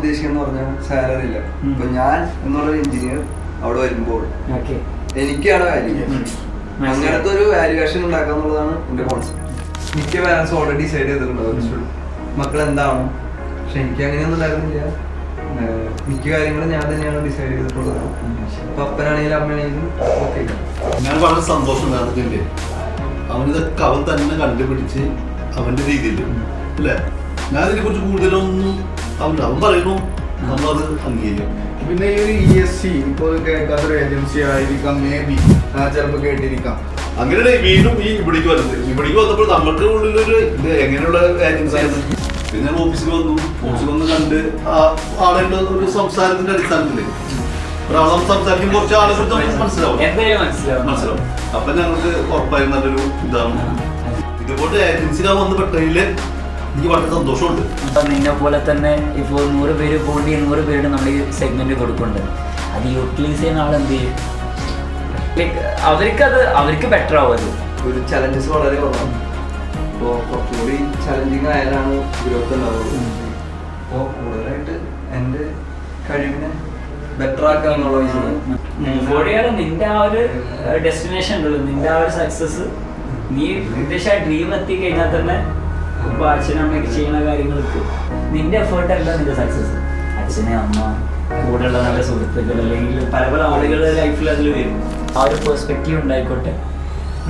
ഉദ്ദേശിക്കുന്ന പറഞ്ഞാൽ സാലറി ഇല്ല. ഇപ്പൊ ഞാൻ എന്നുള്ള എഞ്ചിനീയർ അവിടെ വരുമ്പോൾ എനിക്കാണ് വാല്യൂ. അങ്ങനത്തെ ഒരു വാല്യുവേഷൻ ഉണ്ടാക്കാന്നുള്ളതാണ് എന്റെ കോൺസെപ്റ്റ്. മിക്ക പാരൻസ് ഓൾറെഡി ഡിസൈഡ് ചെയ്തിട്ടുണ്ടാവും മക്കൾ എന്താണ്. പക്ഷെ എനിക്ക് അങ്ങനെയൊന്നും ഉണ്ടായിരുന്നില്ല. മിക്ക കാര്യങ്ങളും ഞാൻ തന്നെയാണ് ഡിസൈഡ് ചെയ്തിട്ടുള്ളത്. അപ്പൊ അപ്പനാണെങ്കിലും അമ്മയാണെങ്കിലും ഓക്കെ. ഞാൻ വളരെ സന്തോഷം ഉണ്ടായിരുന്നില്ലേ, അവനിതൊക്കെ അവൻ തന്നെ കണ്ടുപിടിച്ച് അവന്റെ രീതിയിൽ അല്ലേ. ഞാൻ ഇതിനെ കുറിച്ച് കൂടുതലൊന്നും അവൻ പറയുന്നു, നമ്മളത് അംഗീകരിക്കും. പിന്നെ ഈ ഒരു ESC ഇപ്പോൾ കേൾക്കാത്തൊരു ഏജൻസി ആയിരിക്കാം, മേ ബി ചിലപ്പോൾ കേട്ടിരിക്കാം. അങ്ങനെയാണ് വീണ്ടും ഈ ഇവിടേക്ക് വരുന്നത്. ഇവിടേക്ക് വന്നപ്പോൾ നമ്മുടെ ഉള്ളിലൊരു ഇത് എങ്ങനെയുള്ള ഏജൻസി ആണ്. പിന്നെ ഓഫീസിൽ വന്ന് കണ്ട് ആളുകളുടെ ഒരു സംസാരത്തിന്റെ അടിസ്ഥാനത്തില് ഒരാളെ സംസാരിക്കും, കുറച്ച് ആളെ കുറിച്ച് മനസ്സിലാവും. അപ്പൊ ഞങ്ങൾക്ക് ഉറപ്പായി നല്ലൊരു ഇതാണ്. ഇതുപോലെ ഏജൻസിയിലാണ് വന്ന് പെട്ടതില് എനിക്ക് വളരെ സന്തോഷമുണ്ട്. നിന്നെ പോലെ തന്നെ ഇപ്പോൾ 100 പേര് പോണ്ടി 100 പേരുടെ നമ്മൾ ഈ സെഗ്മെന്റ് കൊടുക്കുന്നുണ്ട്. അത് യൂട്ടിലൈസ് ചെയ്യുന്ന ആളെന്ത് ചെയ്യും? അവർക്ക് ബെറ്റർ ആവും. അത് ഒരു ചലഞ്ചസ് വളരെ കുറവാണ്. അപ്പോൾ കുറച്ചുകൂടി ചലഞ്ചിങ് ആയാലാണ് ഗ്രോത്ത് ഉണ്ടാവുള്ളൂ. അപ്പോൾ കൂടുതലായിട്ട് എൻ്റെ കഴിവിനെ ബെറ്റർ ആക്കുക എന്നുള്ളതാണ്. നിന്റെ ആ ഒരു ഡെസ്റ്റിനേഷൻ ഉണ്ടല്ലോ, നിന്റെ ആ ഒരു സക്സസ്, നീ ഉദ്ദേശിച്ച ഡ്രീം എത്തി കഴിഞ്ഞാൽ തന്നെ ഇപ്പൊ അച്ഛനും അമ്മയൊക്കെ ചെയ്യുന്ന കാര്യങ്ങൾക്ക് നിന്റെ എഫേർട്ട് അല്ല നിന്റെ സക്സസ്. അച്ഛനെ അമ്മ കൂടെയുള്ള നല്ല സുഹൃത്തുക്കൾ അല്ലെങ്കിൽ പല ആളുകളുടെ ലൈഫിൽ അതിൽ വരും. ആ ഒരു പെർസ്പെക്റ്റീവ് ഉണ്ടായിക്കോട്ടെ.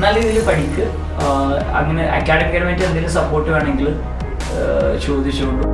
നല്ല രീതിയിൽ പഠിക്കുക. അങ്ങനെ അക്കാഡമിക് പരമായിട്ട് എന്തെങ്കിലും സപ്പോർട്ട് വേണമെങ്കിൽ ചോദിച്ചുകൊണ്ടു.